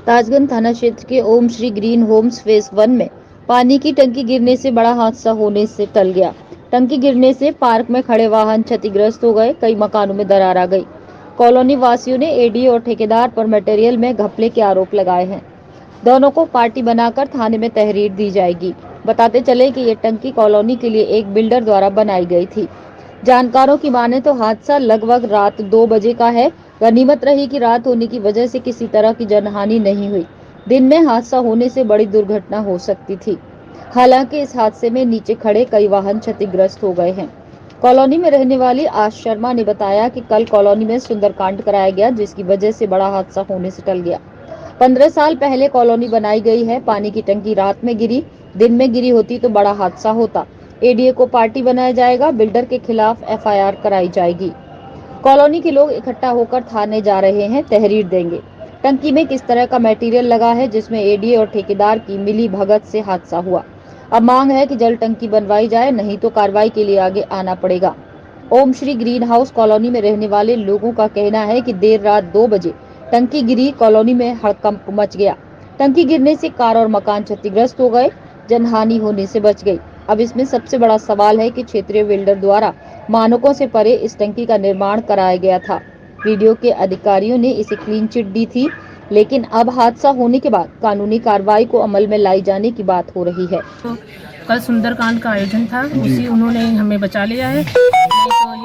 ताजगंज थाना क्षेत्र के ओम श्री ग्रीन होम्स फेज 1 में पानी की टंकी गिरने से बड़ा हादसा होने से टल गया। टंकी गिरने से पार्क में खड़े वाहन क्षतिग्रस्त हो गए, कई मकानों में दरार आ गई। कॉलोनी वासियों ने एडीए और ठेकेदार पर मटेरियल में घपले के आरोप लगाए हैं। दोनों को पार्टी बनाकर थाने में तहरीर दी जाएगी। बताते चले कि ये टंकी कॉलोनी के लिए एक बिल्डर द्वारा बनाई गई थी। जानकारों की माने तो हादसा लगभग रात 2 बजे का है। गनीमत रही कि रात होने की वजह से किसी तरह की जनहानि नहीं हुई। दिन में हादसा होने से बड़ी दुर्घटना हो सकती थी। हालांकि इस हादसे में नीचे खड़े कई वाहन क्षतिग्रस्त हो गए हैं। कॉलोनी में रहने वाली आश शर्मा ने बताया कि कल कॉलोनी में सुंदरकांड कराया गया, जिसकी वजह से बड़ा हादसा होने से टल गया। 15 साल पहले कॉलोनी बनाई गई है। पानी की टंकी रात में गिरी, दिन में गिरी होती तो बड़ा हादसा होता। एडीए को पार्टी बनाया जाएगा, बिल्डर के खिलाफ एफआईआर कराई जाएगी। कॉलोनी के लोग इकट्ठा होकर थाने जा रहे हैं, तहरीर देंगे। टंकी में किस तरह का मटेरियल लगा है जिसमें एडीए और ठेकेदार की मिली भगत से हादसा हुआ। अब मांग है कि जल्द टंकी बनवाई जाए, नहीं तो कार्रवाई के लिए आगे आना पड़ेगा। ओम श्री ग्रीन हाउस कॉलोनी में रहने वाले लोगों का कहना है कि देर रात 2 बजे टंकी गिरी, कॉलोनी में हड़कंप मच गया। टंकी गिरने से कार और मकान क्षतिग्रस्त हो गए, जनहानि होने से बच गई। अब इसमें सबसे बड़ा सवाल है कि क्षेत्रीय बिल्डर द्वारा मानकों से परे इस टंकी का निर्माण कराया गया था। वीडियो के अधिकारियों ने इसे क्लीन चिट दी थी, लेकिन अब हादसा होने के बाद कानूनी कार्रवाई को अमल में लाई जाने की बात हो रही है। तो कल सुंदरकांड का आयोजन था, उसी उन्होंने हमें बचा लिया है। तो ये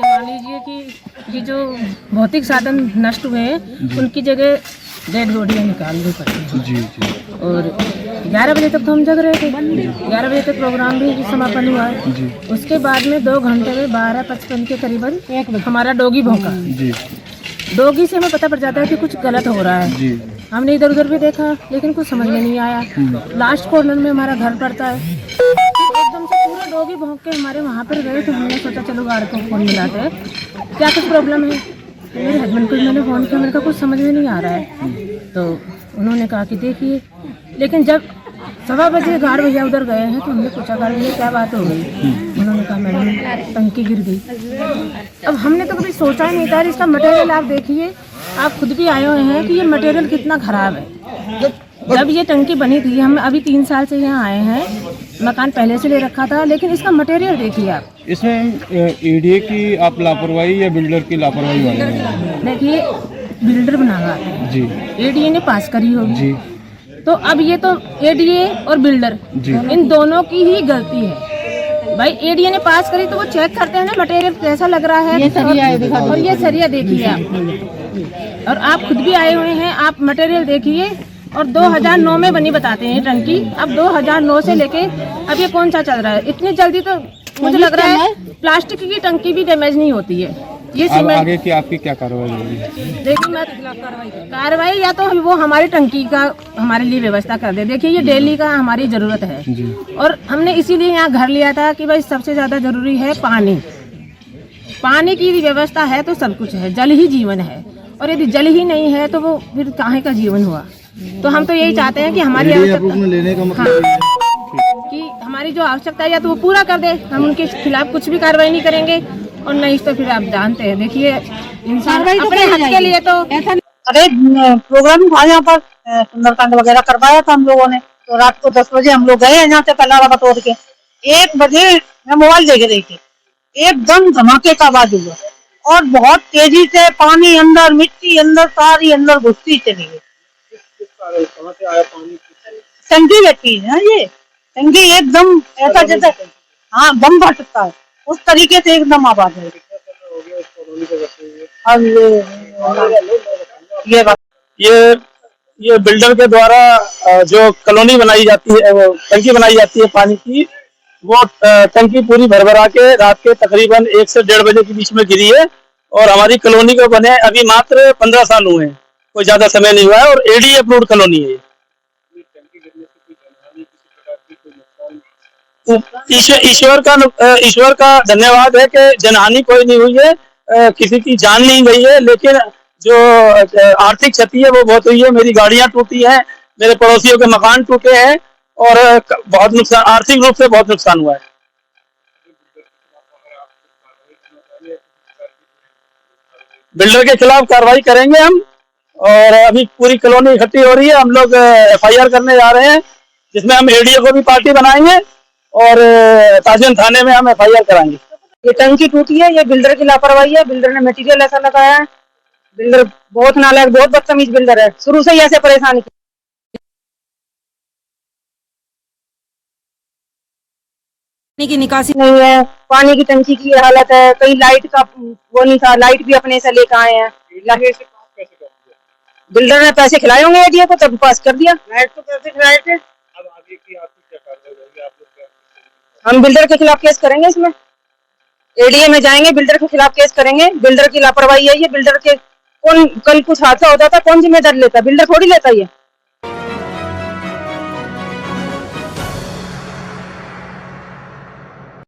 मान लीजिए कि ये जो भौतिक साधन नष्ट हुए हैं उनकी जगह डेड बॉडियाँ निकालनी पड़ती हैं। जी जी। और 11 बजे तक तो हम जग रहे थे। 11 बजे तक प्रोग्राम भी समापन हुआ है। जी। उसके बाद में 2 घंटे में 12:55 के करीबन हमारा डॉगी भौंका। जी। डॉगी से हमें पता पड़ जाता है कि कुछ गलत हो रहा है। जी। हमने इधर उधर भी देखा, लेकिन कुछ समझ में नहीं आया। लास्ट कॉर्नर में हमारा घर पड़ता है। एकदम से पूरा डॉगी भौंक के हमारे वहाँ पर गए, तो हमने सोचा चलो गार्ड को फोन मिलाते हैं, क्या कुछ प्रॉब्लम है। मेरे हस्बैंड को मैंने फ़ोन किया, मेरे को कुछ समझ में नहीं आ रहा है। तो उन्होंने कहा कि देखिए, लेकिन जब 1:15 बजे गार्ड भैया उधर गए हैं तो हमने पूछा गार्ड भैया क्या बात हो गई। उन्होंने कहा मैडम टंकी गिर गई। अब हमने तो कभी सोचा ही नहीं था। इसका मटेरियल आप देखिए, आप खुद भी आए हुए हैं कि ये मटेरियल कितना ख़राब है। जब ये टंकी बनी थी, हम अभी 3 साल से यहाँ आए हैं, मकान पहले से ले रखा था, लेकिन इसका मटेरियल देखिए आप। इसमें एडीए की आप लापरवाही या बिल्डर की लापरवाही वाले हैं? देखिए, बिल्डर बना हुआ है जी, एडीए ने पास करी होगी जी। तो अब ये तो एडीए और बिल्डर जी। इन दोनों की ही गलती है। भाई एडीए ने पास करी तो वो चेक करते हैं ना मटेरियल कैसा लग रहा है। और ये सरिया देखिए आप, और आप खुद भी आए हुए हैं, आप मटेरियल देखिए। और 2009 में बनी बताते हैं टंकी, अब 2009 से लेके अब ये कौन सा चल रहा है। इतनी जल्दी तो मुझे लग रहा है प्लास्टिक की टंकी भी डैमेज नहीं होती है। ये अब आगे की आपकी क्या कार्रवाई होगी? देखिए, मैं कार्रवाई या तो वो हमारी टंकी का हमारे लिए व्यवस्था कर दे। देखिए, ये डेली का हमारी ज़रूरत है जी। और हमने इसीलिए यहाँ घर लिया था कि भाई सबसे ज़्यादा ज़रूरी है पानी। पानी की व्यवस्था है तो सब कुछ है, जल ही जीवन है। और यदि जल ही नहीं है तो वो फिर काहे का जीवन हुआ। तो हम तो यही चाहते हैं कि हमारी आवश्यकता लेने का मतलब कि हमारी जो आवश्यकता है या तो वो पूरा कर दे। हम उनके खिलाफ कुछ भी कार्रवाई नहीं करेंगे, और नहीं तो फिर आप जानते हैं, देखिए इंसान अपने हक के लिए तो अरे प्रोग्राम था यहाँ पर, सुंदरकांड वगैरह करवाया था हम लोगों ने। तो रात को 10 बजे हम लोग गए यहाँ से पहला वाला तोड़ के। 1 बजे मैं मोबाइल देख रही थी, एकदम धमाके का आवाज हुआ और बहुत तेजी से पानी अंदर, मिट्टी अंदर, सारी अंदर घुसती चली गई। टंकी बैठी है ये टंकी, एकदम ऐसा जैसे हाँ बम फटता है उस तरीके से एकदम आवाज है। अब ये बिल्डर के द्वारा जो कॉलोनी बनाई जाती है, वो टंकी बनाई जाती है पानी की, वो टंकी पूरी भरभरा के रात के तकरीबन 1 से 1:30 बजे के बीच में गिरी है। और हमारी कॉलोनी को बने अभी मात्र 15 साल हुए हैं, कोई ज्यादा समय नहीं हुआ है, और एडी अप्रूव्ड कॉलोनी है। ईश्वर का धन्यवाद है कि जनहानि कोई नहीं हुई है, किसी की जान नहीं गई है, लेकिन जो आर्थिक क्षति है वो बहुत हुई है। मेरी गाड़ियां टूटी हैं, मेरे पड़ोसियों के मकान टूटे हैं, और बहुत नुकसान, आर्थिक रूप से बहुत नुकसान हुआ है। बिल्डर के खिलाफ कार्रवाई करेंगे हम, और अभी पूरी कॉलोनी इकट्ठी हो रही है। हम लोग FIR करने जा रहे हैं, जिसमें हम ADA को भी पार्टी बनाएंगे और ताजियन थाने में हम FIR कराएंगे। ये टंकी टूटी है, ये बिल्डर की लापरवाही है। बिल्डर ने मटेरियल ऐसा लगाया है। बिल्डर बहुत नालायक, बहुत बदतमीज बिल्डर है, शुरू से ही ऐसे परेशान किया। पानी की निकासी नहीं है, पानी की टंकी की ये हालत है। कहीं लाइट का वो नहीं था, लाइट भी अपने से लेकर आए हैं। बिल्डर ने पैसे खिलाए होंगे ADA को, तब पास कर दिया। लाइट तो पैसे खिलाए थे। अब आगे की आपकी क्या कार्रवाई होगी? आप लोग हम बिल्डर के खिलाफ केस करेंगे, इसमें ADA में जाएंगे, बिल्डर के खिलाफ केस करेंगे। बिल्डर की लापरवाही है ये। बिल्डर के कौन, कल कुछ हादसा हो जाता कौन जिम्मेदारी लेता? बिल्डर थोड़ी लेता ये।